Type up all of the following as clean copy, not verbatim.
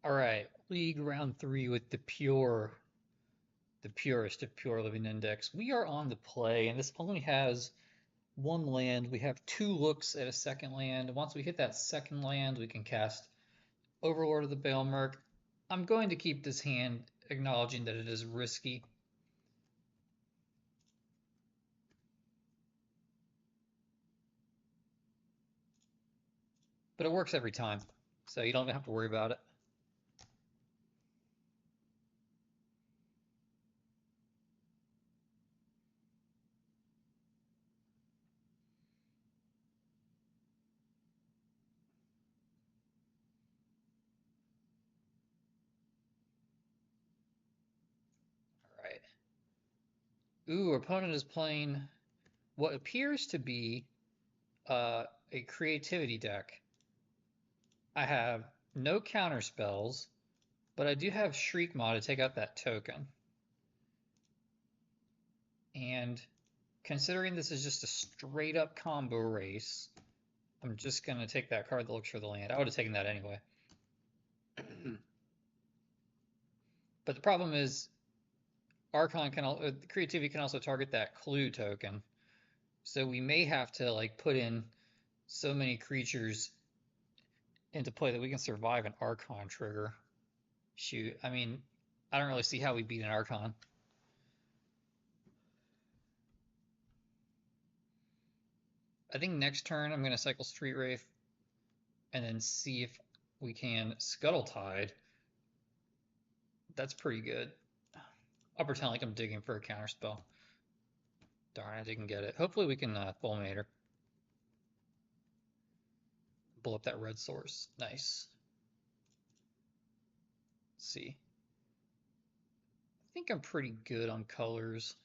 All right, League round three with the purest of pure living index. We are on the play, and this only has one land. We have two looks at a second land. Once we hit that second land, we can cast Overlord of the Baelmerk. I'm going to keep this hand acknowledging that it is risky. But it works every time, so you don't even have to worry about it. All right. Ooh, opponent is playing what appears to be a creativity deck. I have no counter spells, but I do have Shriek Maw to take out that token. And considering this is just a straight up combo race, I'm just going to take that card that looks for the land. I would have taken that anyway. But the problem is, Archon can creativity can also target that clue token. So we may have to like put in so many creatures into play that we can survive an Archon trigger. Shoot, I mean, I don't really see how we beat an Archon. I think next turn I'm going to cycle Street Wraith and then see if we can Scuttle Tide. That's pretty good. I'll pretend like I'm digging for a counter spell. Darn, I didn't get it. Hopefully we can Fulminator. Blow up that red source. Nice. Let's see. I think I'm pretty good on colors.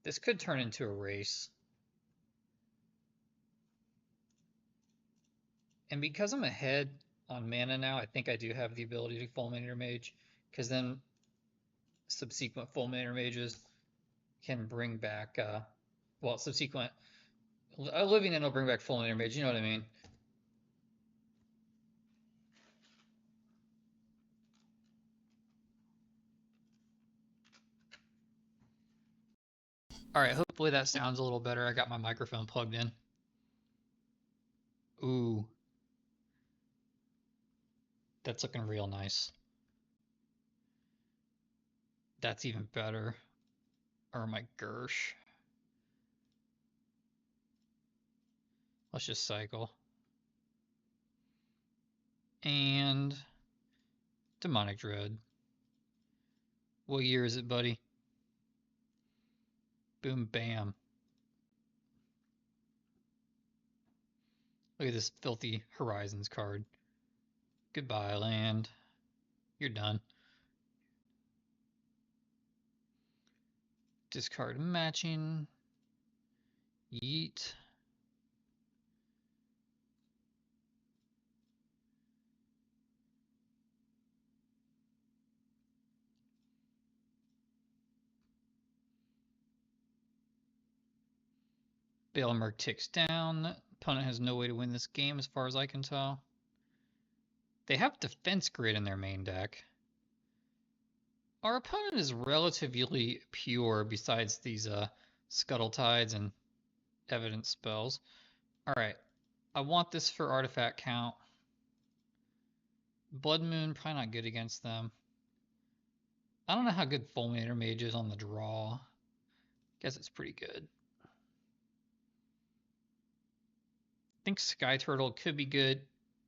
This could turn into a race. And because I'm ahead on mana now, I think I do have the ability to Fulminator Mage, because then subsequent Fulminator Mages can bring back, well, subsequent Living End will bring back Fulminator Mage, you know what I mean? All right, hopefully that sounds a little better. I got my microphone plugged in. Ooh. That's looking real nice. That's even better. Or my Gersh. Let's just cycle. And Demonic Dread. What year is it, buddy? Boom, bam. Look at this filthy Horizons card. Goodbye, land. You're done. Discard matching. Yeet. Baelmerk ticks down. Opponent has no way to win this game as far as I can tell. They have Defense Grid in their main deck. Our opponent is relatively pure besides these Scuttle Tides and Evidence spells. Alright, I want this for artifact count. Blood Moon, probably not good against them. I don't know how good Fulminator Mage is on the draw. Guess it's pretty good. I think Sky Turtle could be good.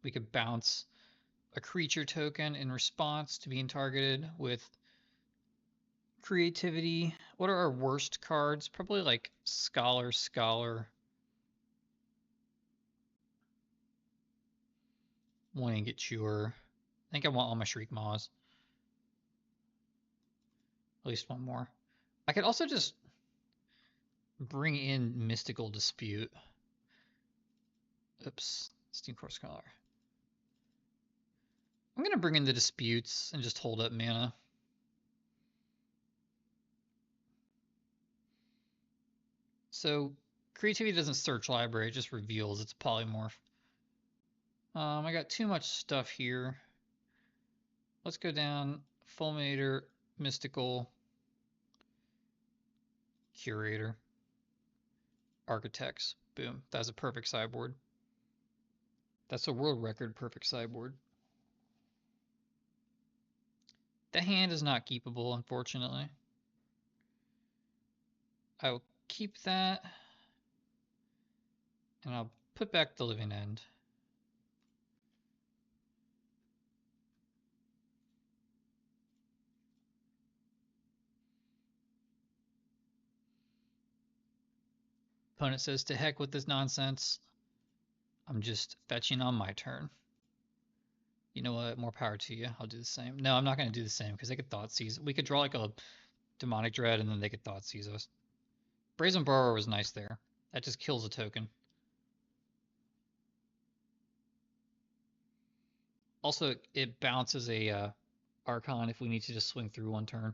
We could bounce a creature token in response to being targeted with creativity. What are our worst cards? Probably like Scholar. Winged Chewer. I think I want all my Shriek Maws. At least one more. I could also just bring in Mystical Dispute. Oops. Steamcore Scholar. I'm going to bring in the Disputes and just hold up mana. So Creativity doesn't search library, it just reveals it's a polymorph. I got too much stuff here. Let's go down Fulminator, Mystical, Curator, Architects. Boom. That's a perfect sideboard. That's a world record perfect sideboard. The hand is not keepable, unfortunately. I will keep that. And I'll put back the living end. Opponent says, to heck with this nonsense. I'm just fetching on my turn. You know what? More power to you. I'll do the same. No, I'm not going to do the same because they could Thoughtseize. We could draw like a Demonic Dread and then they could Thoughtseize us. Brazen Borrower was nice there. That just kills a token. Also, it bounces a Archon if we need to just swing through one turn.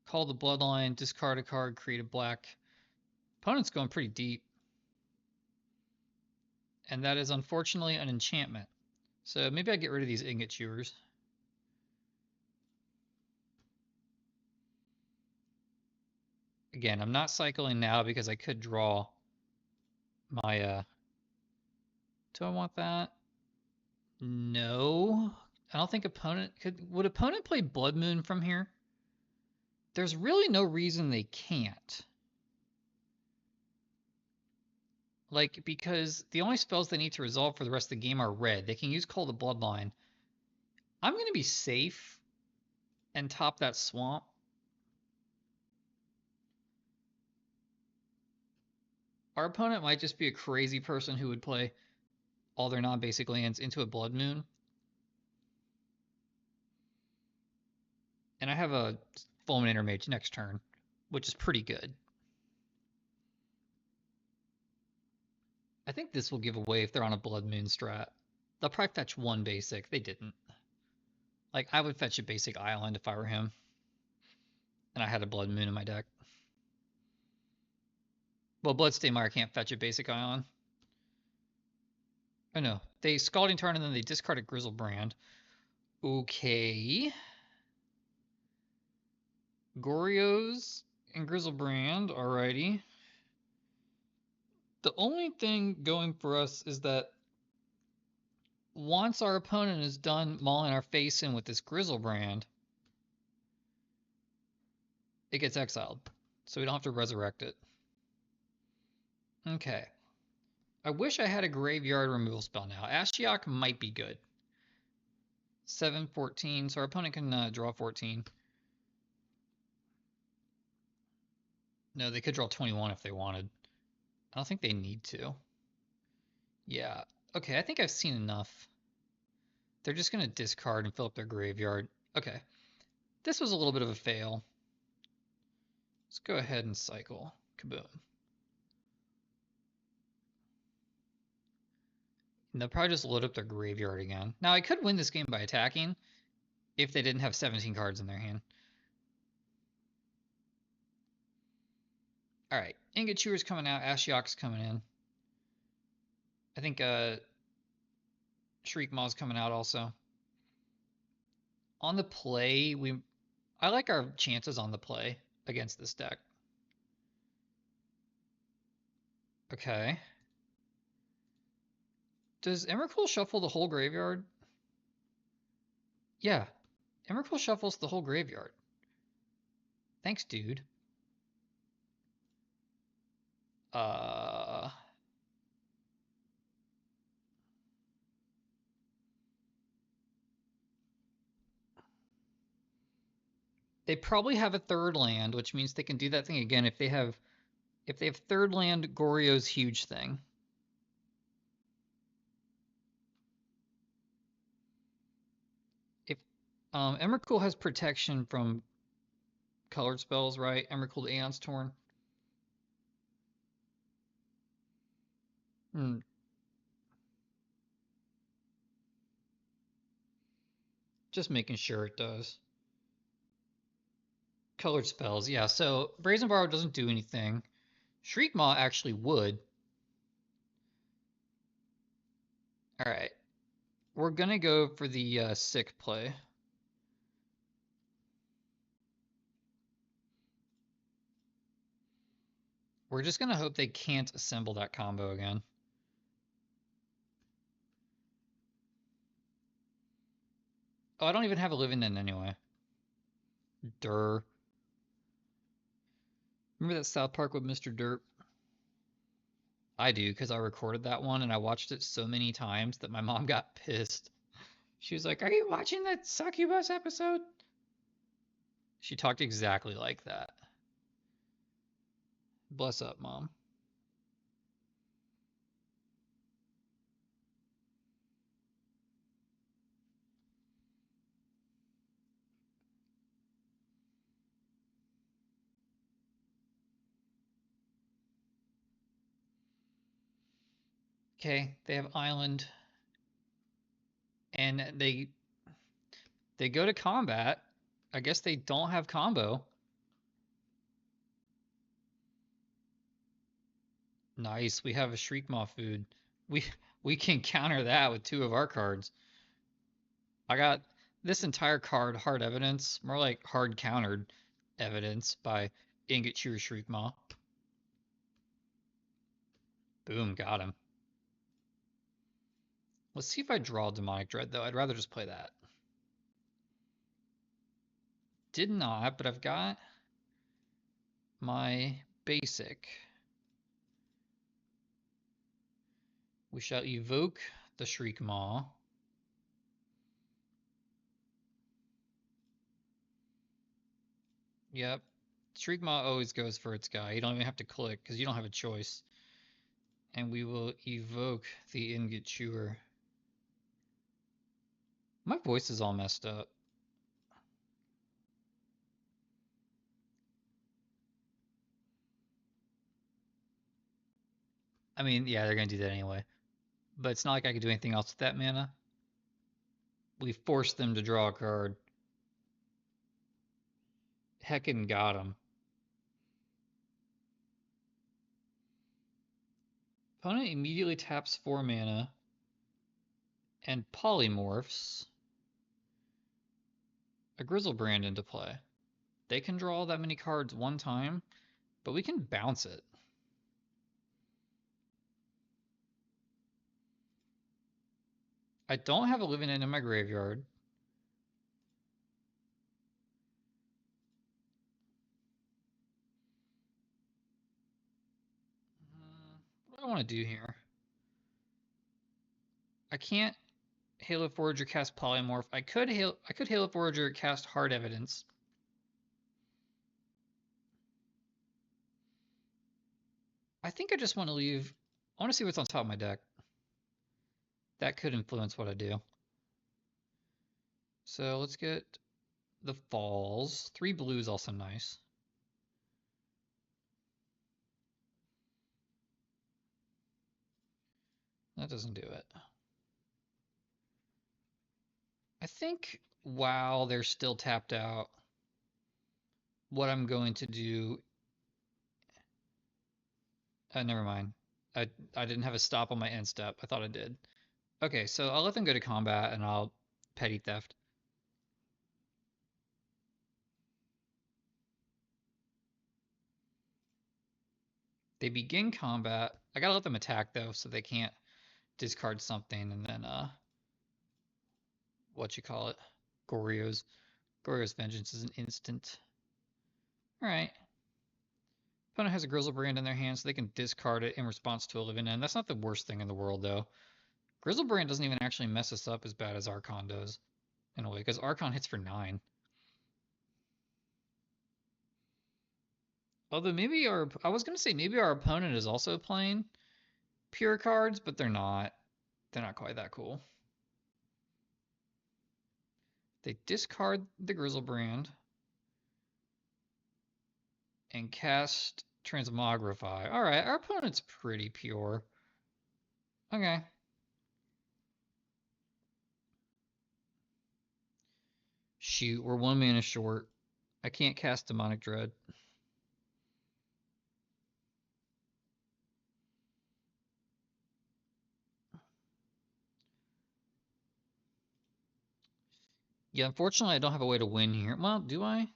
Call the Bloodline, discard a card, create a black. Opponent's going pretty deep. And that is unfortunately an enchantment. So maybe I get rid of these Ingot Chewers. Again, I'm not cycling now because I could draw my do I want that? No. I don't think opponent would opponent play Blood Moon from here? There's really no reason they can't. Like, because the only spells they need to resolve for the rest of the game are red. They can use Call the Bloodline. I'm going to be safe and top that Swamp. Our opponent might just be a crazy person who would play all their non-basic lands into a Blood Moon. And I have a Fulminator Mage next turn, which is pretty good. I think this will give away if they're on a Blood Moon strat. They'll probably fetch one basic. They didn't. Like, I would fetch a basic island if I were him. And I had a Blood Moon in my deck. Well, Bloodstainmire can't fetch a basic island. Oh no. They Scalding Tarn and then they discard a Grizzlebrand. Okay. Goryo's and Grizzlebrand, alrighty. The only thing going for us is that once our opponent is done mauling our face in with this Grizzlebrand, it gets exiled. So we don't have to resurrect it. Okay. I wish I had a graveyard removal spell now. Ashiok might be good. 7, 14. So our opponent can draw 14. No, they could draw 21 if they wanted. I don't think they need to. Yeah. Okay, I think I've seen enough. They're just going to discard and fill up their graveyard. Okay. This was a little bit of a fail. Let's go ahead and cycle. Kaboom. And they'll probably just load up their graveyard again. Now, I could win this game by attacking if they didn't have 17 cards in their hand. All right. Ingot Chewer's coming out. Ashiok's coming in. I think Shriek Maw's coming out also. On the play, I like our chances on the play against this deck. Okay. Does Emrakul shuffle the whole graveyard? Yeah. Emrakul shuffles the whole graveyard. Thanks, dude. They probably have a third land, which means they can do that thing again if they have third land, Goryo's huge thing. If Emrakul has protection from colored spells, right? Emrakul to Aeon's Torn. Just making sure it does. Colored spells, yeah. So Brazen Borrow doesn't do anything. Shriekmaw actually would. All right, we're gonna go for the sick play. We're just gonna hope they can't assemble that combo again. Oh, I don't even have a living in anyway. Durr. Remember that South Park with Mr. Dirt? I do, because I recorded that one and I watched it so many times that my mom got pissed. She was like, "Are you watching that succubus episode?" She talked exactly like that. Bless up, Mom. Okay, they have Island, and they go to combat. I guess they don't have combo. Nice, we have a Shriekmaw food. We we can counter that with two of our cards. I got this entire card hard evidence, more like hard countered evidence by Ingot Cheer Shriekmaw. Boom, got him. Let's see if I draw Demonic Dread, though. I'd rather just play that. Did not, but I've got my basic. We shall evoke the Shriekmaw. Yep. Shriekmaw always goes for its guy. You don't even have to click because you don't have a choice. And we will evoke the Ingot Chewer. My voice is all messed up. I mean, yeah, they're going to do that anyway. But it's not like I could do anything else with that mana. We forced them to draw a card. Heckin' got him. Opponent immediately taps 4 mana and polymorphs a Grizzlebrand into play. They can draw that many cards one time, but we can bounce it. I don't have a living in my graveyard. What do I want to do here? I can't Halo Forager cast Polymorph. I could Halo Forager cast Hard Evidence. I think I just want to leave. I want to see what's on top of my deck. That could influence what I do. So let's get the falls. 3 blues also nice. That doesn't do it. I think while they're still tapped out, what I'm going to do. Never mind. I didn't have a stop on my end step. I thought I did. Okay, so I'll let them go to combat and I'll petty theft. They begin combat. I gotta let them attack though, so they can't discard something and then what you call it? Goryo's. Goryo's Vengeance is an instant. Alright. Opponent has a Grizzlebrand in their hand, so they can discard it in response to a living end. That's not the worst thing in the world though. Grizzlebrand doesn't even actually mess us up as bad as Archon does, in a way, because Archon hits for 9. Although maybe I was gonna say maybe our opponent is also playing pure cards, but they're not. They're not quite that cool. They discard the Grizzlebrand and cast Transmogrify. All right, our opponent's pretty pure. Okay. Shoot, we're 1 mana short. I can't cast Demonic Dread. Yeah, unfortunately, I don't have a way to win here. Well, do I?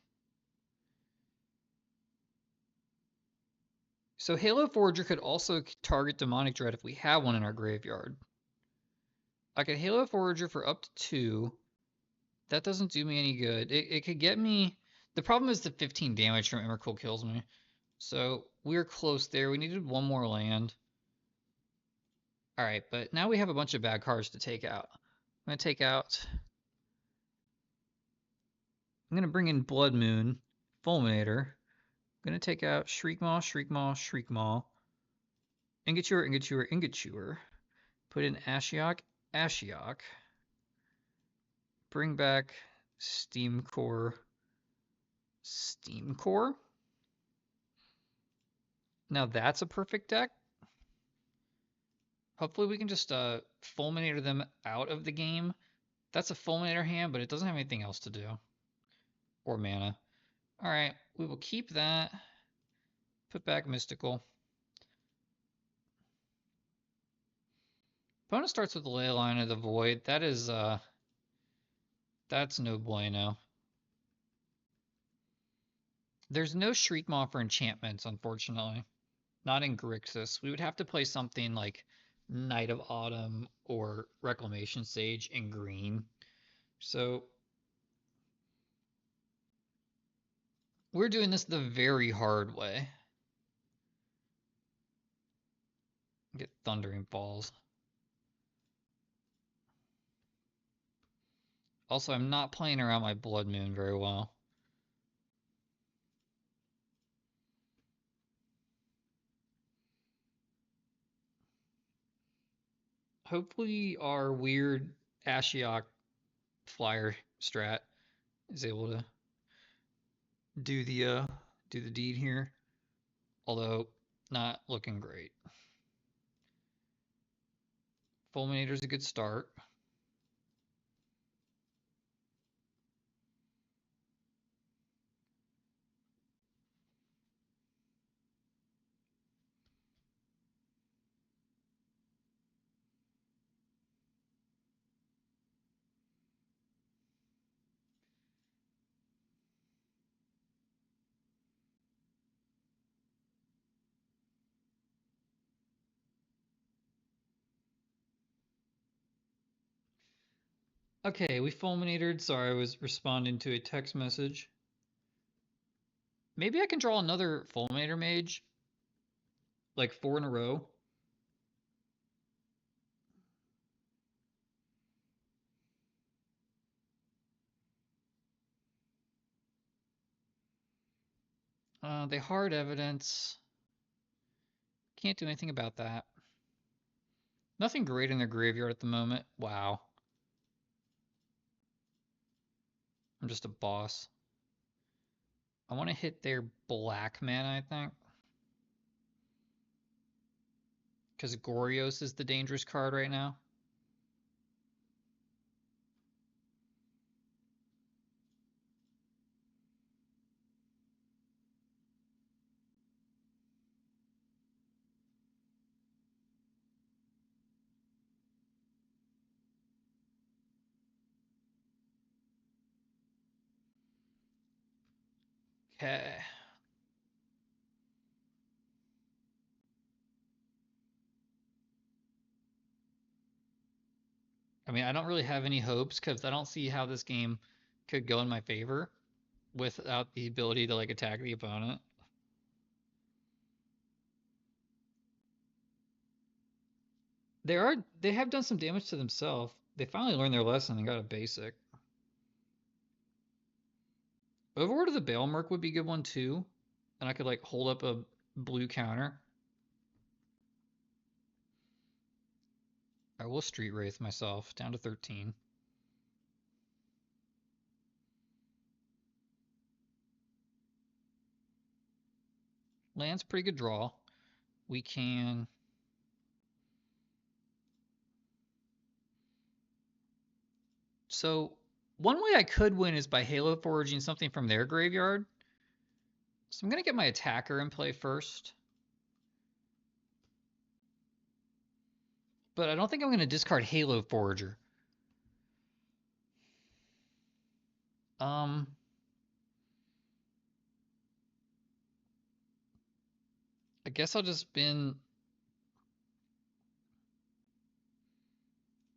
So Halo Forger could also target Demonic Dread if we have one in our graveyard. I could Halo Forager for up to 2. That doesn't do me any good. It could get me... The problem is the 15 damage from Emrakul kills me. So we're close there. We needed one more land. Alright, but now we have a bunch of bad cards to take out. I'm going to take out... I'm going to bring in Blood Moon, Fulminator. I'm going to take out Shriekmaw, Shriekmaw, Shriekmaw. Ingot Chewer, Ingot Chewer, Ingot Chewer. Put in Ashiok, Ashiok. Bring back Steam Core. Steam Core? Now that's a perfect deck. Hopefully we can just Fulminator them out of the game. That's a Fulminator hand, but it doesn't have anything else to do. Or mana. Alright, we will keep that. Put back Mystical. Opponent starts with the Leyline of the Void. That is, that's no bueno. There's no Shriekmaw for enchantments, unfortunately. Not in Grixis. We would have to play something like Night of Autumn or Reclamation Sage in green. So we're doing this the very hard way. Get Thundering Falls. Also, I'm not playing around my Blood Moon very well. Hopefully our weird Ashiok flyer strat is able to do the deed here. Although not looking great. Fulminator's a good start. Okay, we fulminated. Sorry, I was responding to a text message. Maybe I can draw another Fulminator Mage. Like 4 in a row. They hard evidence. Can't do anything about that. Nothing great in their graveyard at the moment. Wow. I'm just a boss. I want to hit their black mana, I think. Because Gorios is the dangerous card right now. Okay. I mean, I don't really have any hopes because I don't see how this game could go in my favor without the ability to like attack the opponent. They have done some damage to themselves. They finally learned their lesson and got a basic. Overlord of the Baelmerc would be a good one too. And I could like hold up a blue counter. I will Street Wraith myself down to 13. Land's pretty good draw. We can... So One way I could win is by Halo foraging something from their graveyard. So I'm going to get my attacker in play first. But I don't think I'm going to discard Halo Forager. I guess I'll just spin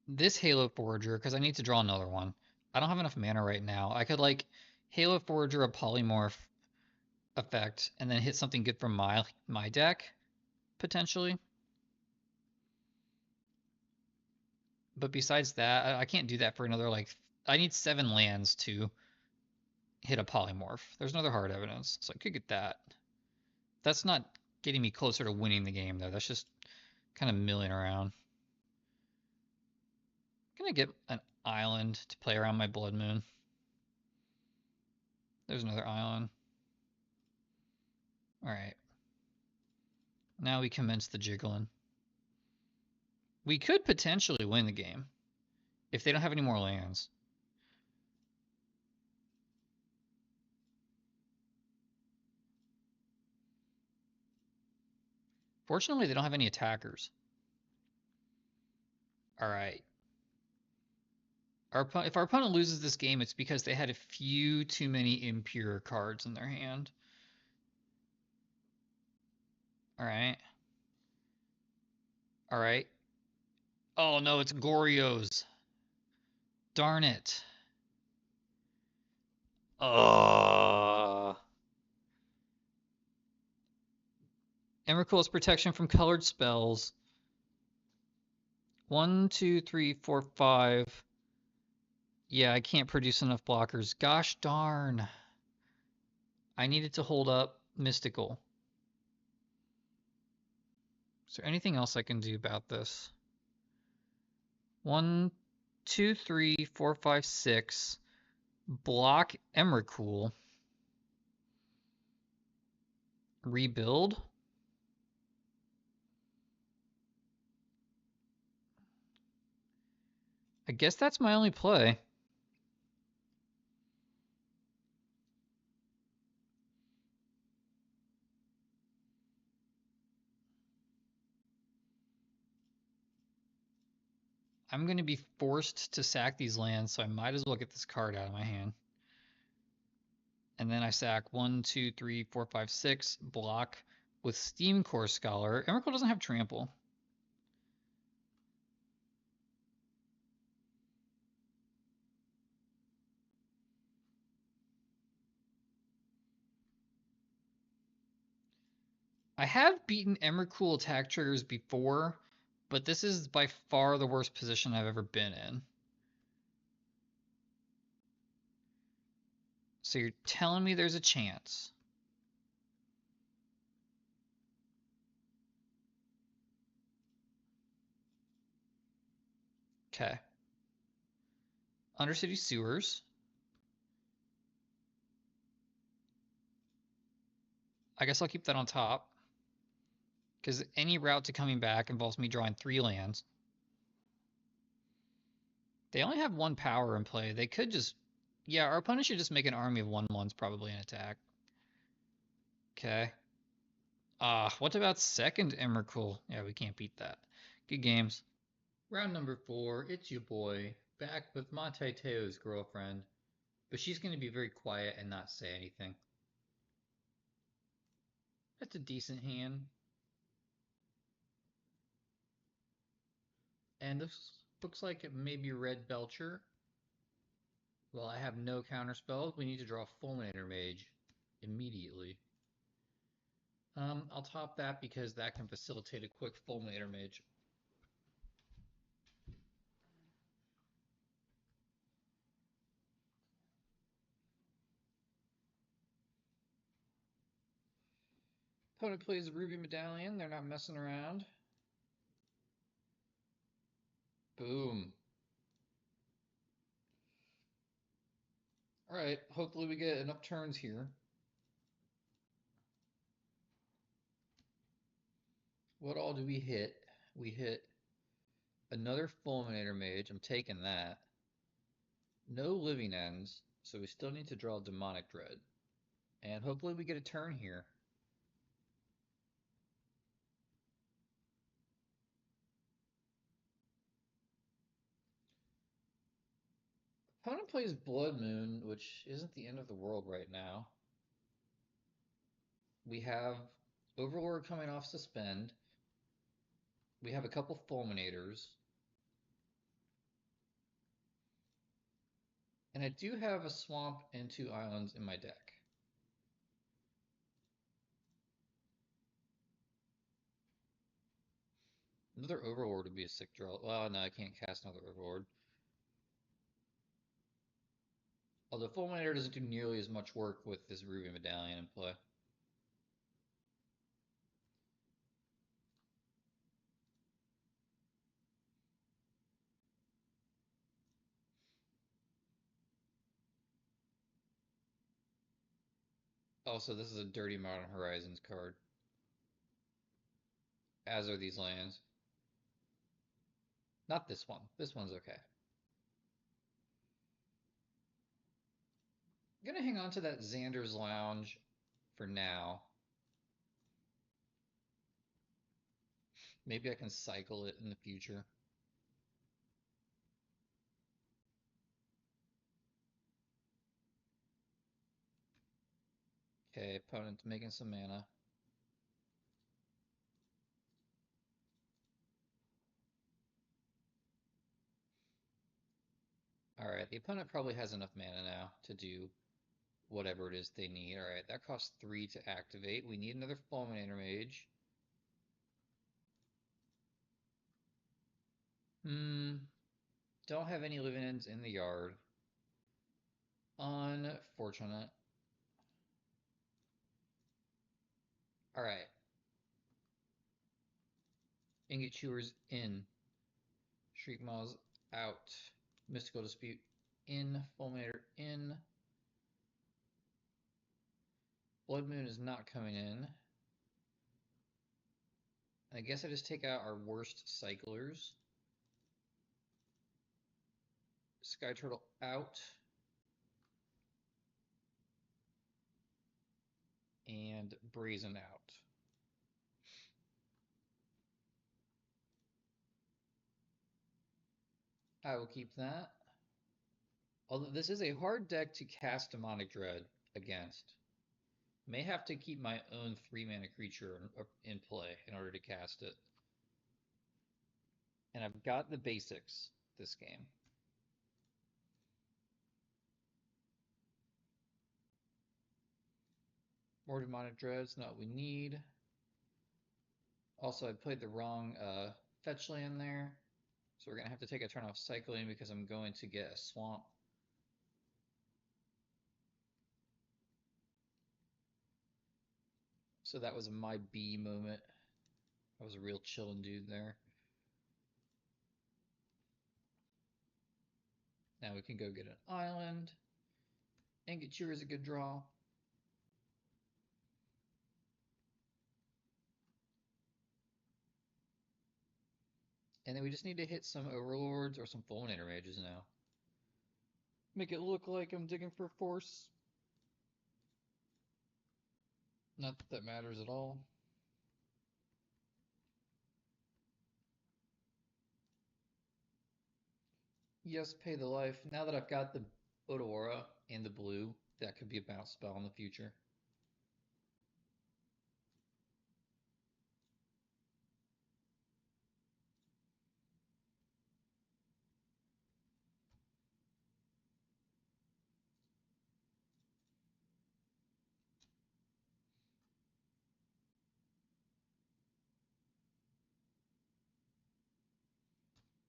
this Halo Forager because I need to draw another one. I don't have enough mana right now. I could like Halo Forager a polymorph effect and then hit something good from my deck potentially. But besides that, I can't do that for another like I need 7 lands to hit a polymorph. There's another hard evidence, so I could get that. That's not getting me closer to winning the game though. That's just kind of milling around. I'm gonna get an island to play around my Blood Moon. There's another island. Alright. Now we commence the jiggling. We could potentially win the game if they don't have any more lands. Fortunately, they don't have any attackers. Alright. If our opponent loses this game, it's because they had a few too many impure cards in their hand. Alright. Alright. Oh no, it's Goryo's. Darn it. Emrakul's protection from colored spells. 1, 2, 3, 4, 5. Yeah, I can't produce enough blockers. Gosh darn. I needed to hold up Mystical. Is there anything else I can do about this? 1, 2, 3, 4, 5, 6. Block Emrakul. Rebuild. I guess that's my only play. I'm going to be forced to sack these lands, so I might as well get this card out of my hand. And then I sack 1, 2, 3, 4, 5, 6. Block with Steam Core Scholar. Emrakul doesn't have trample. I have beaten Emrakul attack triggers before, but this is by far the worst position I've ever been in. So you're telling me there's a chance. Okay. Undercity Sewers. I guess I'll keep that on top. Because any route to coming back involves me drawing 3 lands. They only have 1 power in play. They could just... Yeah, our opponent should just make an army of 1/1s probably in attack. Okay. What about second Emrakul? Yeah, we can't beat that. Good games. Round number 4, it's your boy, back with Monte Teo's girlfriend, but she's going to be very quiet and not say anything. That's a decent hand. And this looks like it may be Red Belcher. Well, I have no counter spells. We need to draw Fulminator Mage immediately. I'll top that because that can facilitate a quick Fulminator Mage. Opponent plays a Ruby Medallion. They're not messing around. Boom. Alright, hopefully we get enough turns here. What all do we hit? We hit another Fulminator Mage. I'm taking that. No living ends, so we still need to draw Demonic Dread. And hopefully we get a turn here. Opponent plays Blood Moon, which isn't the end of the world right now. We have Overlord coming off Suspend. We have a couple Fulminators. And I do have a Swamp and 2 Islands in my deck. Another Overlord would be a sick draw. Well, no, I can't cast another Overlord. Although Fulminator doesn't do nearly as much work with this Ruby Medallion in play. Also, this is a Dirty Modern Horizons card. As are these lands. Not this one. This one's okay. I'm gonna hang on to that Xander's Lounge for now. Maybe I can cycle it in the future. Okay, opponent's making some mana. Alright, the opponent probably has enough mana now to do whatever it is they need. Alright, that costs 3 to activate. We need another Fulminator Mage. Don't have any living ends in the yard. Unfortunate. Alright. Ingot Chewers in. Shriek Maws out. Mystical Dispute in. Fulminator in. Blood Moon is not coming in. I guess I just take out our worst cyclers. Sky Turtle out. And Brazen out. I will keep that. Although this is a hard deck to cast Demonic Dread against. May have to keep my own 3-mana creature in play in order to cast it. And I've got the basics this game. More Demonic Dreads, not what we need. Also, I played the wrong fetch land there. So we're going to have to take a turn off cycling because I'm going to get a swamp. So that was a my B moment. I was a real chillin' dude there. Now we can go get an island. Ingot Chewer is a good draw. And then we just need to hit some Overlords or some Fulminator Mages now. Make it look like I'm digging for force. Not that that matters at all. Yes, pay the life. Now that I've got the Odora and the blue, that could be a bounce spell in the future.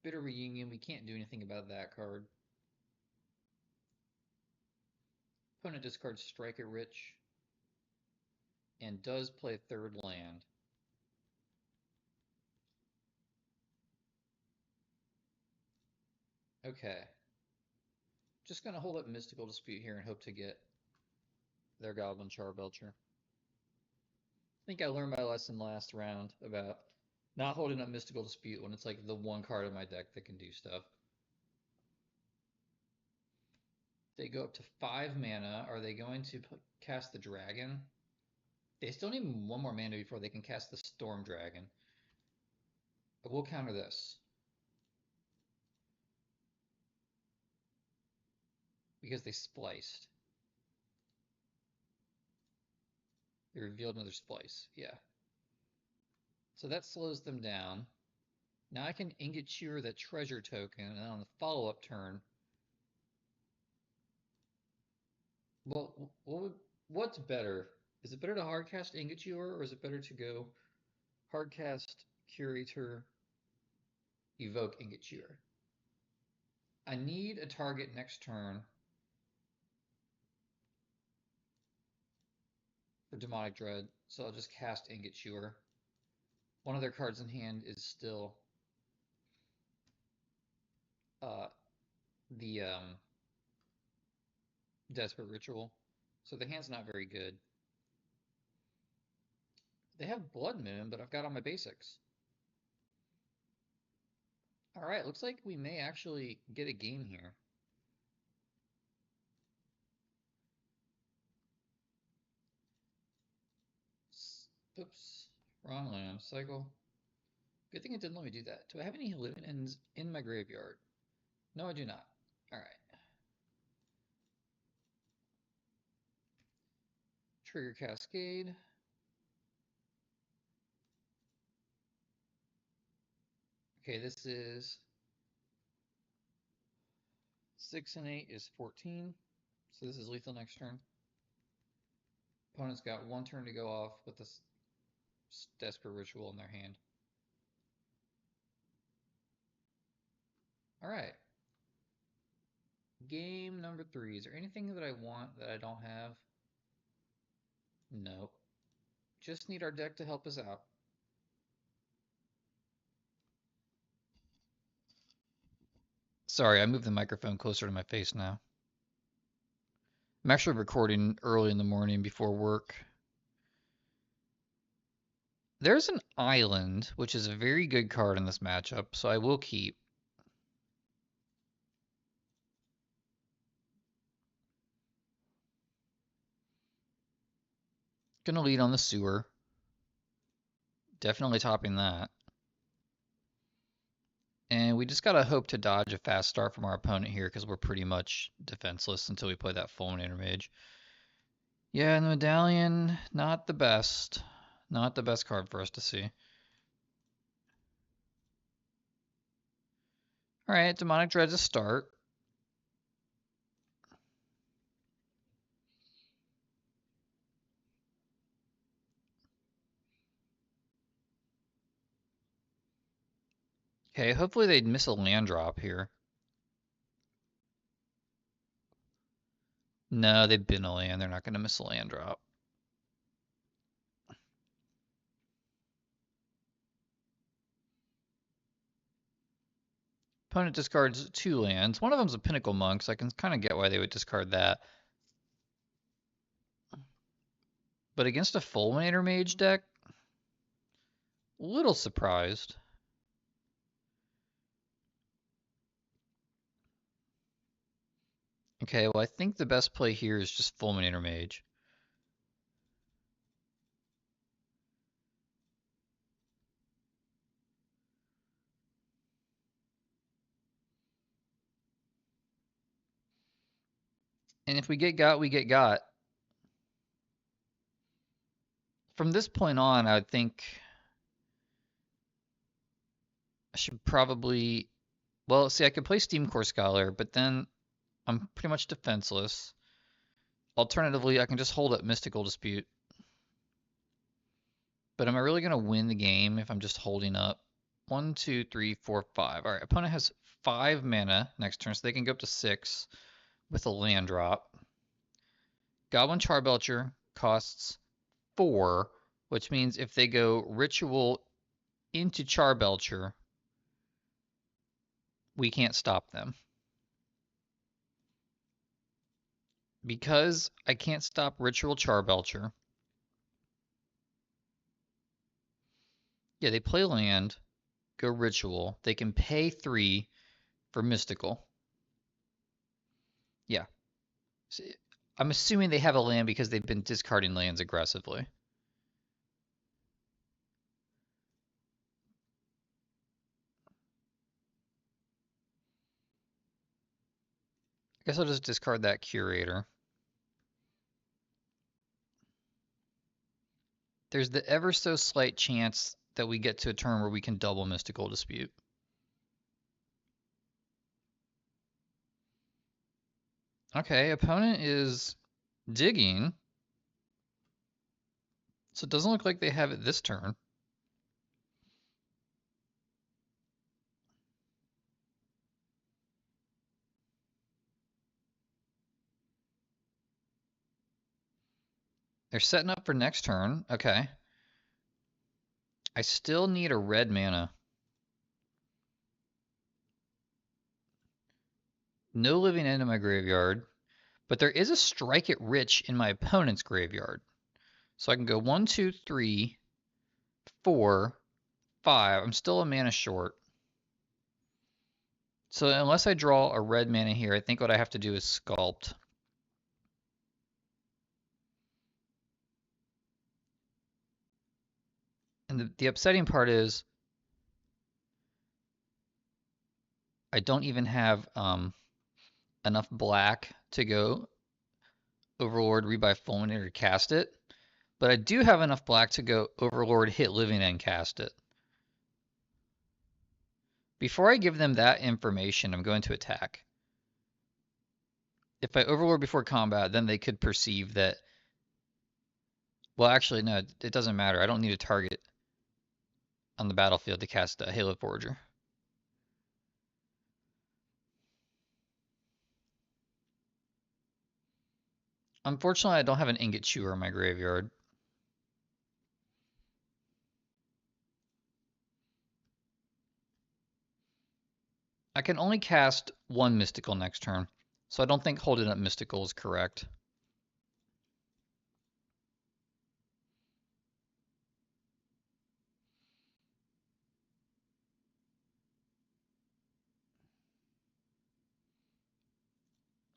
Bitter Reunion, we can't do anything about that card. Opponent discards Striker Rich and does play third land. Okay. Just gonna hold up Mystical Dispute here and hope to get their Goblin Charbelcher. I think I learned my lesson last round about not holding up Mystical Dispute when it's like the one card in my deck that can do stuff. They go up to 5 mana. Are they going to cast the dragon? They still need 1 more mana before they can cast the storm dragon. But we'll counter this. Because they spliced. They revealed another splice. Yeah. So that slows them down. Now I can Ingot Chewer that treasure token, and on the follow-up turn, well, what's better? Is it better to hardcast Ingot Chewer, or is it better to go hardcast Curator, evoke Ingot Chewer? I need a target next turn for Demonic Dread, so I'll just cast Ingot Chewer. One of their cards in hand is still the Desperate Ritual, so the hand's not very good. They have Blood Moon, but I've got all my basics. Alright, looks like we may actually get a game here. Oops, wrong land. Cycle. Good thing it didn't let me do that. Do I have any living ends in my graveyard? No, I do not. Alright. Trigger Cascade. Okay, this is 6 and 8 is 14. So this is lethal next turn. Opponent's got 1 turn to go off with this Desperate Ritual in their hand. Alright. Game number 3. Is there anything that I want that I don't have? Nope. Just need our deck to help us out. Sorry, I moved the microphone closer to my face now. I'm actually recording early in the morning before work. There's an island, which is a very good card in this matchup, so I will keep. Gonna lead on the sewer. Definitely topping that. And we just gotta hope to dodge a fast start from our opponent here because we're pretty much defenseless until we play that Fulminator Mage. Yeah, the Medallion, not the best. Not the best card for us to see. Alright, Demonic Dread's a start. Okay, hopefully they'd miss a land drop here. No, they've been a land. They're not going to miss a land drop. Opponent discards 2 lands. One of them's a Pinnacle Monk, so I can kind of get why they would discard that. But against a Fulminator Mage deck, a little surprised. Okay, well I think the best play here is just Fulminator Mage. And if we get got, we get got. From this point on, I would think I should probably... Well, see, I could play Steam Core Scholar, but then I'm pretty much defenseless. Alternatively, I can just hold up Mystical Dispute. But am I really going to win the game if I'm just holding up? 1, 2, 3, 4, 5. All right, opponent has 5 mana next turn, so they can go up to 6 with a land drop. Goblin Charbelcher costs 4, which means if they go Ritual into Charbelcher, we can't stop them. Because I can't stop Ritual Charbelcher. Yeah, they play land, go Ritual. They can pay 3 for Mystical. Yeah. So I'm assuming they have a land because they've been discarding lands aggressively. I guess I'll just discard that Curator. There's the ever so slight chance that we get to a turn where we can double Mystical Dispute. Okay, opponent is digging. So it doesn't look like they have it this turn. They're setting up for next turn. Okay. I still need a red mana. No living end in my graveyard. But there is a Strike It Rich in my opponent's graveyard. So I can go 1, 2, 3, 4, 5. I'm still a mana short. So unless I draw a red mana here, I think what I have to do is Sculpt. And the upsetting part is I don't even have enough black to go Overlord, Rebuy Fulminator to cast it. But I do have enough black to go Overlord, hit Living End, cast it. Before I give them that information, I'm going to attack. If I Overlord before combat, then they could perceive that... Well, actually, no, it doesn't matter. I don't need a target on the battlefield to cast a Halo Forager. Unfortunately, I don't have an Ingot Chewer in my graveyard. I can only cast one Mystical next turn, so I don't think holding up Mystical is correct.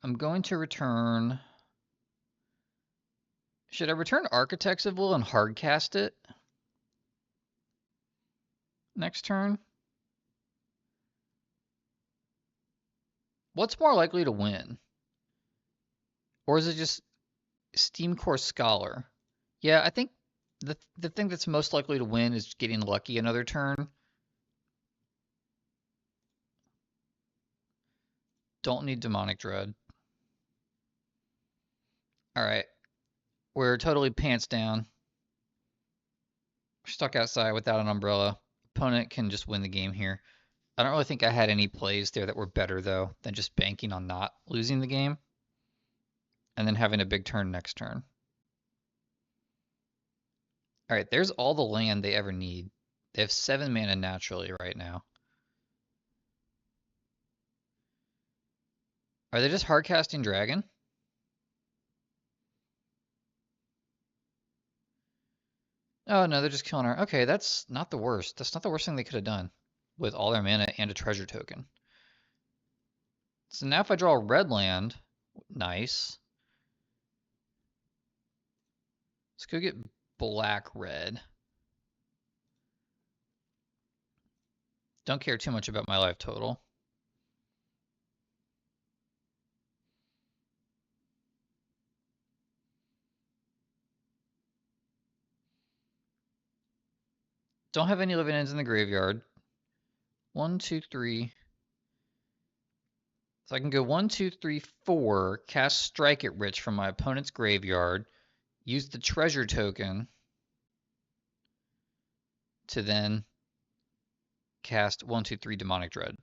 I'm going to return... Should I return Architects of Will and hardcast it next turn? What's more likely to win? Or is it just Steamcore Scholar? Yeah, I think the thing that's most likely to win is getting lucky another turn. Don't need Demonic Dread. Alright. We're totally pants down. We're stuck outside without an umbrella. Opponent can just win the game here. I don't really think I had any plays there that were better, though, than just banking on not losing the game. And then having a big turn next turn. Alright, there's all the land they ever need. They have 7 mana naturally right now. Are they just hardcasting Dragon? Oh, no, they're just killing her. Okay, that's not the worst. That's not the worst thing they could have done with all their mana and a treasure token. So now if I draw a red land, nice. Let's go get black-red. Don't care too much about my life total. Don't have any living ends in the graveyard. 1, 2, 3. So I can go 1, 2, 3, 4, cast Strike It Rich from my opponent's graveyard, use the treasure token to then cast 1, 2, 3 Demonic Dread.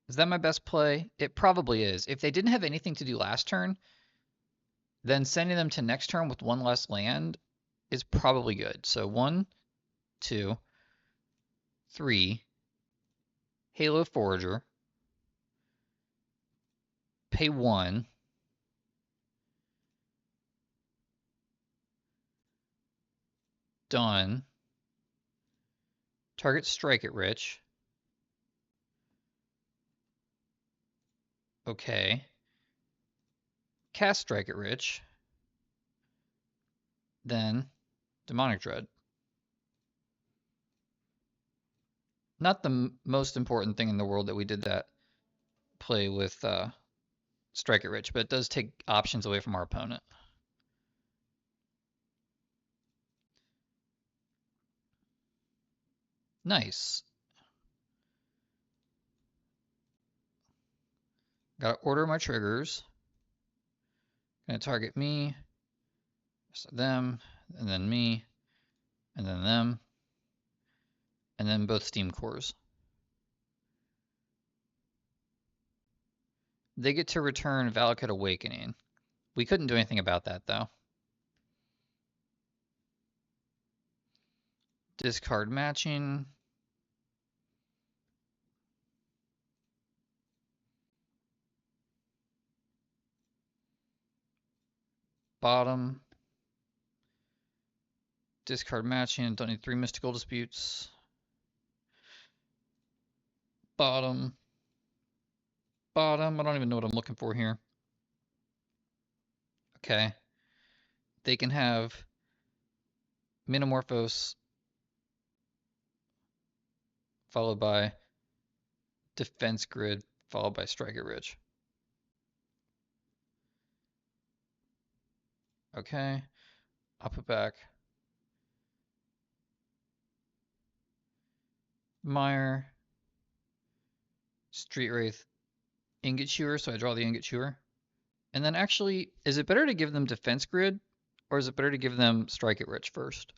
Is that my best play? It probably is. If they didn't have anything to do last turn, then sending them to next turn with one less land is probably good. So 1, 2, 3, Halo Forager, pay 1, done, target Strike It Rich, Okay. Cast Strike it Rich. Then Demonic Dread. Not the most important thing in the world that we did that play with Strike it Rich, but it does take options away from our opponent. Nice. Gotta order my triggers. Gonna target me, them, and then me, and then them, and then both Steam Cores. They get to return Valakut Awakening. We couldn't do anything about that, though. Discard matching. Bottom. Discard matching. Don't need 3 mystical disputes. Bottom. Bottom. I don't even know what I'm looking for here. Okay. They can have Metamorphose followed by Defense Grid followed by Strike it Rich. Okay. I'll put back Mire, Street Wraith, Ingot Chewer, so I draw the Ingot Chewer. And then actually, is it better to give them Defense Grid, or is it better to give them Strike it Rich first?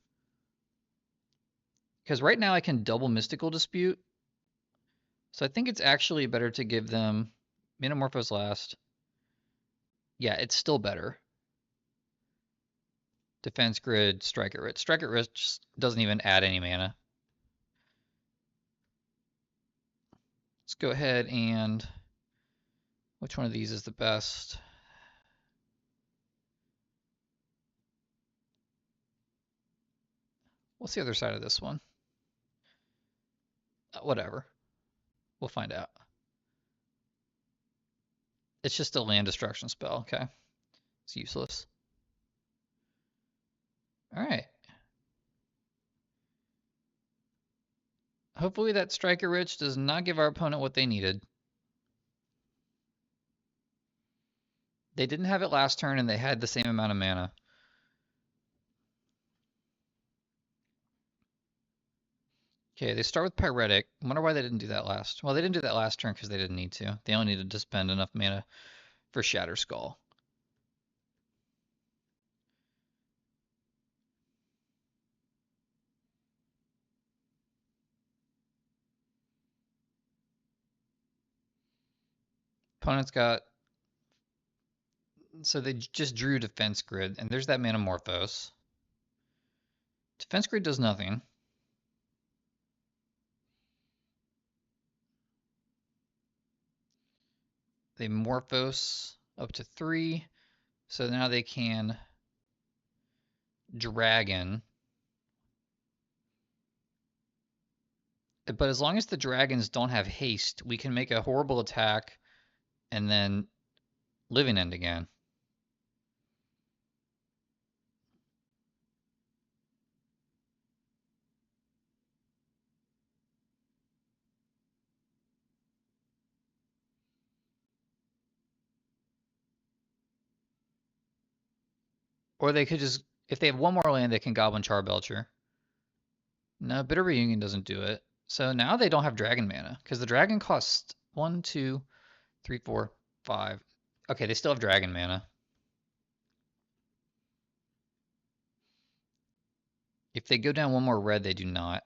Because right now I can double Mystical Dispute, so I think it's actually better to give them Metamorphose last. Yeah, it's still better. Defense Grid, Strike it Rich. Strike it Rich doesn't even add any mana. Let's go ahead and... Which one of these is the best? What's the other side of this one? Whatever. We'll find out. It's just a land destruction spell, okay? It's useless. Alright. Hopefully that Strike it Rich does not give our opponent what they needed. They didn't have it last turn and they had the same amount of mana. Okay, they start with Pyretic. I wonder why they didn't do that last. Well, they didn't do that last turn because they didn't need to. They only needed to spend enough mana for Shatter Skull. Opponent's got... So they just drew Defense Grid, and there's that Metamorphose. Defense Grid does nothing. They Morphose up to 3, so now they can Dragon. But as long as the dragons don't have haste, we can make a horrible attack and then Living End again. Or they could just, if they have one more land, they can Goblin Charbelcher. No, Bitter Reunion doesn't do it. So now they don't have dragon mana, because the dragon costs 1, 2, 3, 4, 5. Okay, they still have dragon mana. If they go down one more red, they do not.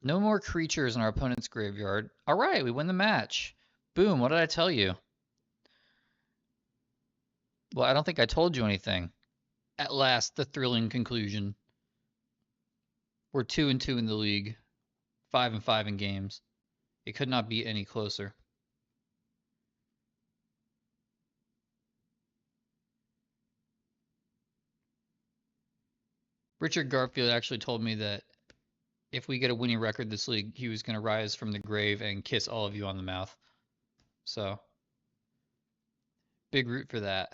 No more creatures in our opponent's graveyard. All right, we win the match. Boom, what did I tell you? Well, I don't think I told you anything. At last, the thrilling conclusion. We're 2-2 in the league. 5-5 in games. It could not be any closer. Richard Garfield actually told me that if we get a winning record this league, he was going to rise from the grave and kiss all of you on the mouth. So, big root for that.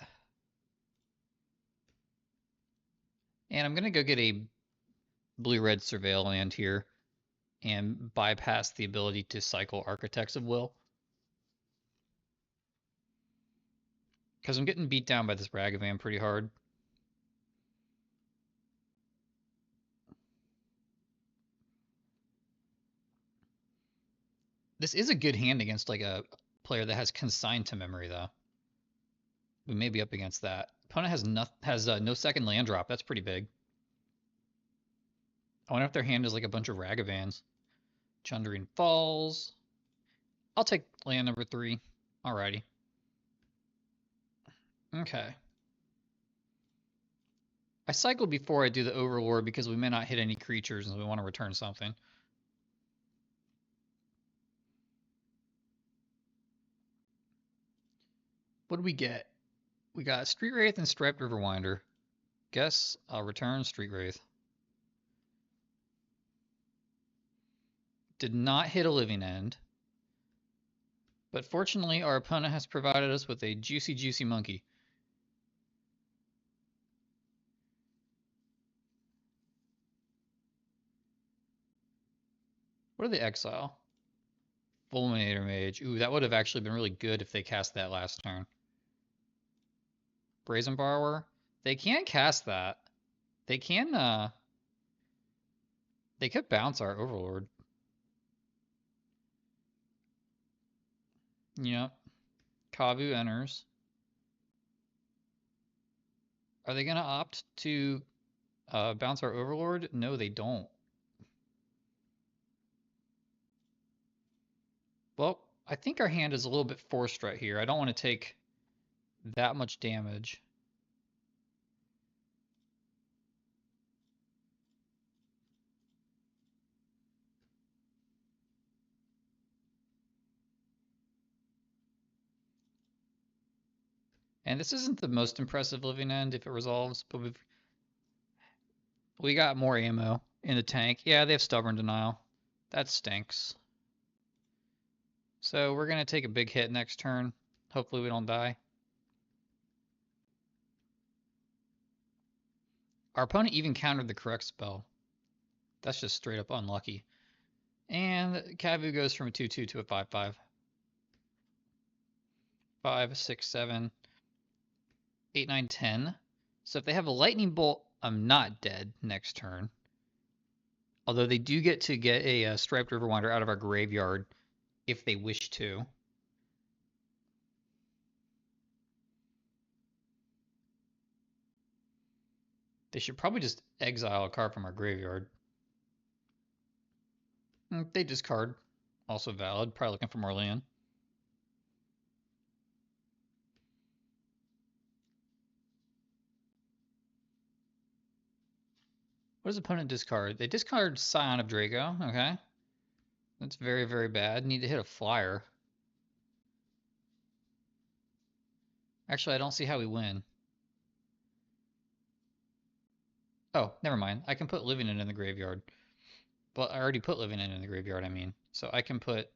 And I'm going to go get a blue-red surveil land here and bypass the ability to cycle Architects of Will. Because I'm getting beat down by this Ragavan pretty hard. This is a good hand against like a player that has consigned to memory, though. We may be up against that. Opponent has no second land drop. That's pretty big. I wonder if their hand is like a bunch of Ragavans. Chundering Falls. I'll take land number 3. Alrighty. Okay. I cycle before I do the Overlord because we may not hit any creatures and we want to return something. What do we get? We got Street Wraith and Striped Riverwinder. Guess I'll return Street Wraith. Did not hit a living end. But fortunately, our opponent has provided us with a juicy, juicy monkey. What are they exile? Fulminator Mage. Ooh, that would have actually been really good if they cast that last turn. Brazen Borrower. They can cast that. They can, they could bounce our Overlord. Yep. Kavu enters. Are they going to opt to bounce our Overlord? No, they don't. Well, I think our hand is a little bit forced right here. I don't want to take that much damage. And this isn't the most impressive living end if it resolves, but we got more ammo in the tank. Yeah, they have Stubborn Denial. That stinks. So we're going to take a big hit next turn. Hopefully we don't die. Our opponent even countered the correct spell. That's just straight up unlucky. And Kavu goes from a 2/2 to a 5/5. 5, 6, 7, 8, 9, 10. So if they have a lightning bolt, I'm not dead next turn. Although they do get to get a Striped Riverwinder out of our graveyard if they wish to. They should probably just exile a card from our graveyard. They discard. Also valid. Probably looking for more land. What does opponent discard? They discard Scion of Draco. Okay. That's very, very bad. Need to hit a flyer. Actually, I don't see how we win. Oh, never mind. I can put Living End in the graveyard. Well, I already put Living End in the graveyard, I mean. So I can put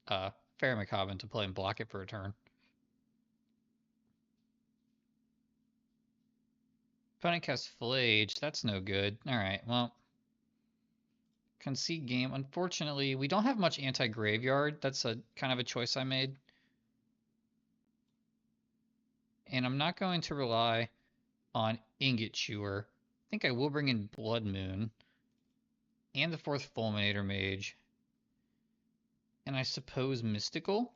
Fair Macabre into play and block it for a turn. Opponent casts Flage. That's no good. Alright, well. Concede game. Unfortunately, we don't have much anti-graveyard. That's a kind of a choice I made. And I'm not going to rely on Ingot Chewer. I think I will bring in Blood Moon. And the 4th Fulminator Mage. And I suppose Mystical.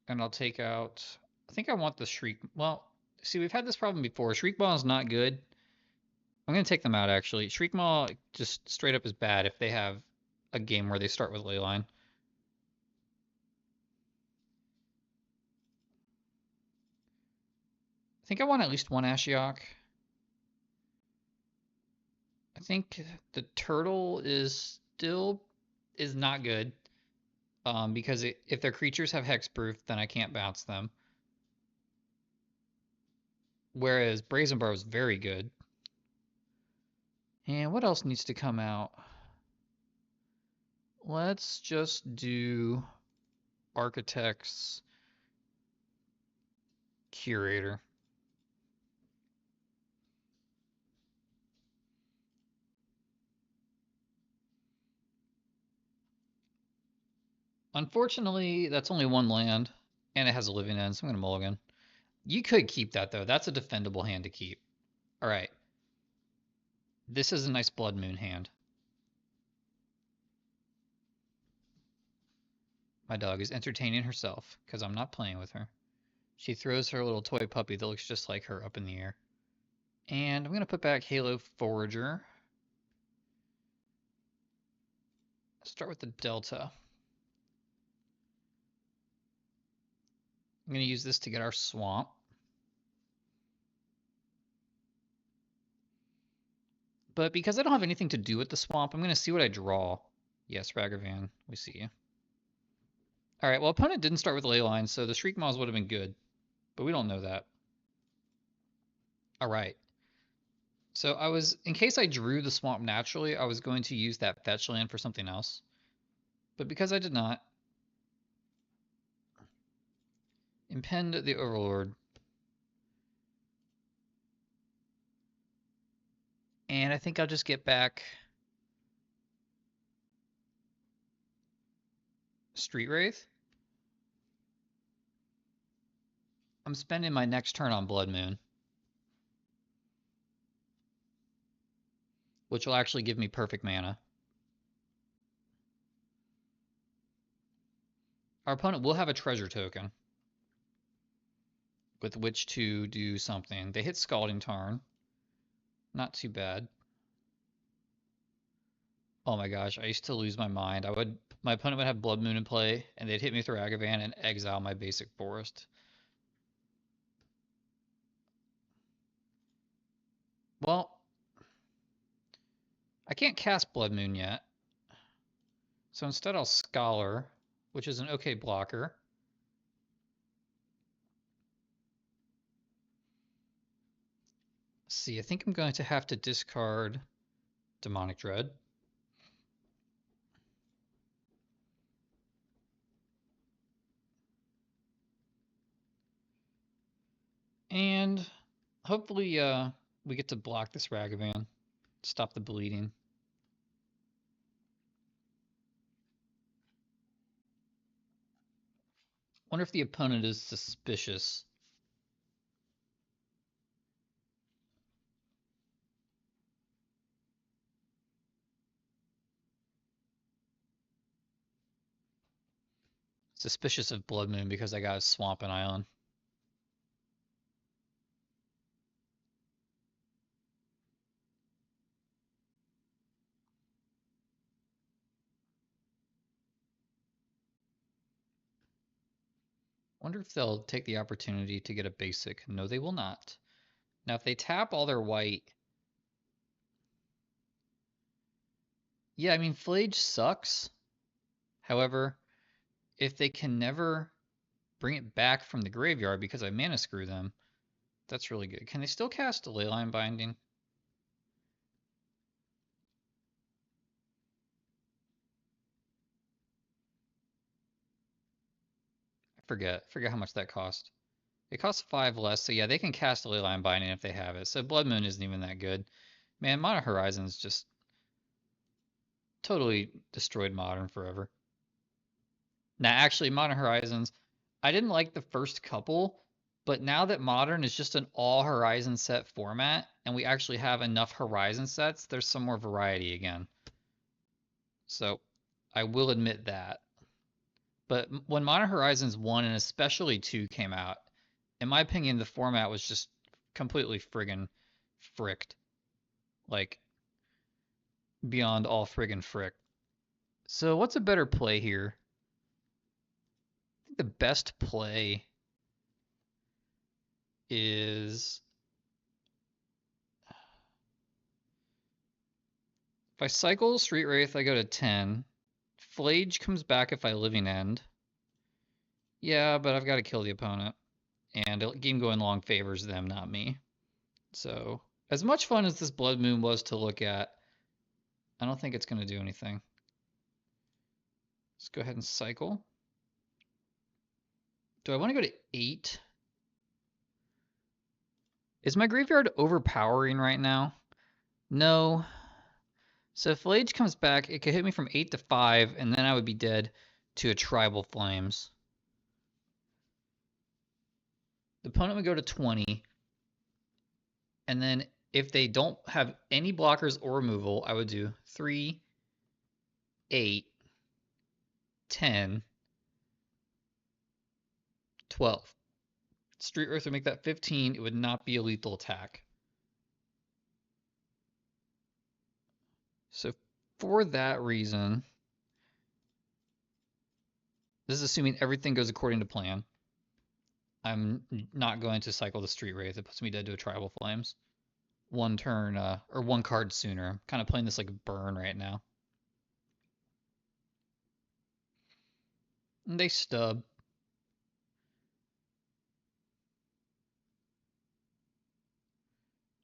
And I'll take out... I think I want the Shriek... Well, see, we've had this problem before. Shriekmaw is not good. I'm going to take them out, actually. Shriekmaw just straight up is bad if they have a game where they start with Leyline. I think I want at least one Ashiok. I think the turtle is not good. Because if their creatures have hexproof, then I can't bounce them. Whereas Brazen Bar was very good. And what else needs to come out? Let's just do Architect's Curator. Unfortunately, that's only one land, and it has a living end, so I'm going to mulligan. You could keep that, though. That's a defendable hand to keep. All right. This is a nice Blood Moon hand. My dog is entertaining herself, because I'm not playing with her. She throws her little toy puppy that looks just like her up in the air. And I'm going to put back Halo Forager. Start with the Delta. I'm going to use this to get our swamp. But because I don't have anything to do with the swamp, I'm going to see what I draw. Yes, Ragavan, we see you. All right, well, opponent didn't start with Leyline, so the Shriek Maws would have been good. But we don't know that. All right. So in case I drew the swamp naturally, I was going to use that fetch land for something else. But because I did not, impend the Overlord. And I think I'll just get back Street Wraith. I'm spending my next turn on Blood Moon, which will actually give me perfect mana. Our opponent will have a treasure token with which to do something. They hit Scalding Tarn. Not too bad. Oh my gosh, I used to lose my mind. My opponent would have Blood Moon in play, and they'd hit me with Ragavan and exile my basic forest. Well, I can't cast Blood Moon yet. So instead I'll Scholar, which is an okay blocker. Let's see, I think I'm going to have to discard Demonic Dread. And hopefully we get to block this Ragavan, stop the bleeding. Wonder if the opponent is suspicious. Suspicious of Blood Moon because I got a Swamp and Ion. Wonder if they'll take the opportunity to get a basic. No, they will not. Now, if they tap all their white... Yeah, I mean, Flage sucks. However, if they can never bring it back from the graveyard because I mana screw them, that's really good. Can they still cast a Leyline Binding? Forget how much that cost. It costs 5 less, so yeah, they can cast a Leyline Binding if they have it. So Blood Moon isn't even that good. Man, Modern Horizons just totally destroyed Modern forever. Now, actually, Modern Horizons, I didn't like the first couple, but now that Modern is just an all Horizon set format, and we actually have enough Horizon sets, there's some more variety again. So I will admit that. But when Modern Horizons 1 and especially 2 came out, in my opinion, the format was just completely friggin' fricked. Like, beyond all friggin' frick. So what's a better play here? I think the best play is... If I cycle Street Wraith, I go to 10. Flage comes back if I living end. Yeah, but I've got to kill the opponent. And game going long favors them, not me. So As much fun as this Blood Moon was to look at, I don't think it's going to do anything. Let's go ahead and cycle. Do I want to go to 8? Is my graveyard overpowering right now? No. So if Philage comes back, it could hit me from 8 to 5, and then I would be dead to a Tribal Flames. The opponent would go to 20. And then if they don't have any blockers or removal, I would do 3, 8, 10, 12. Street Earth would make that 15. It would not be a lethal attack. So for that reason, this is assuming everything goes according to plan. I'm not going to cycle the Street Wraith. It puts me dead to a Tribal Flames. One turn, or one card sooner. I'm kind of playing this like a burn right now. And they stub.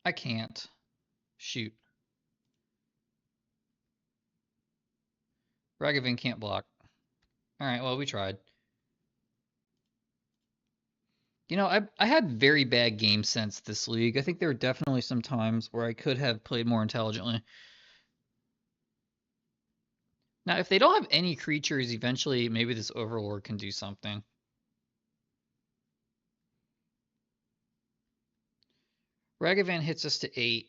I can't. Shoot. Ragavan can't block. Alright, well, we tried. You know, I had very bad game sense this league. I think there were definitely some times where I could have played more intelligently. Now, if they don't have any creatures, eventually maybe this Overlord can do something. Ragavan hits us to 8,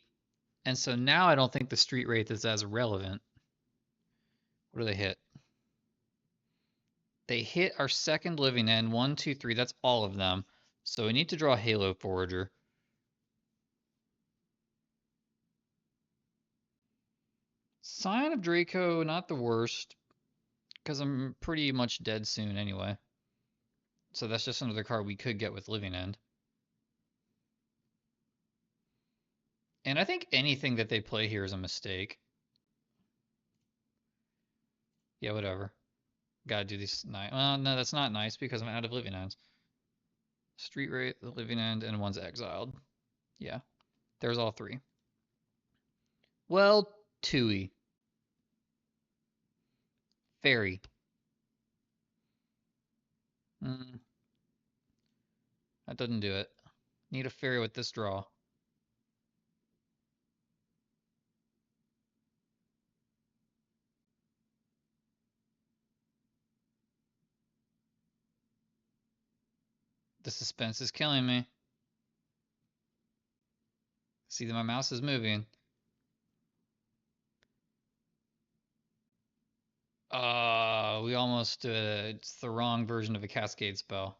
and so now I don't think the Street Wraith is as relevant. What do they hit? They hit our second living end. 1, 2, 3. That's all of them. So we need to draw Halo Forager. Sign of Draco, not the worst, because I'm pretty much dead soon anyway. So that's just another card we could get with Living End. And I think anything that they play here is a mistake. Yeah, whatever. Gotta do these nice. Well, no, that's not nice because I'm out of Living Ends. Street Wraith, the Living End, and one's exiled. Yeah, there's all 3. Well, Tui. Fairy. That doesn't do it. Need a fairy with this draw. The suspense is killing me. See that my mouse is moving. We almost, it's the wrong version of a Cascade spell.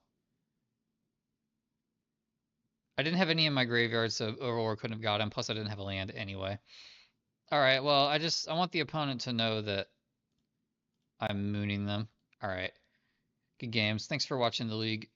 I didn't have any in my graveyard, so Overlord couldn't have got him. Plus, I didn't have a land anyway. All right, well, I want the opponent to know that I'm mooning them. All right. Good games. Thanks for watching the league.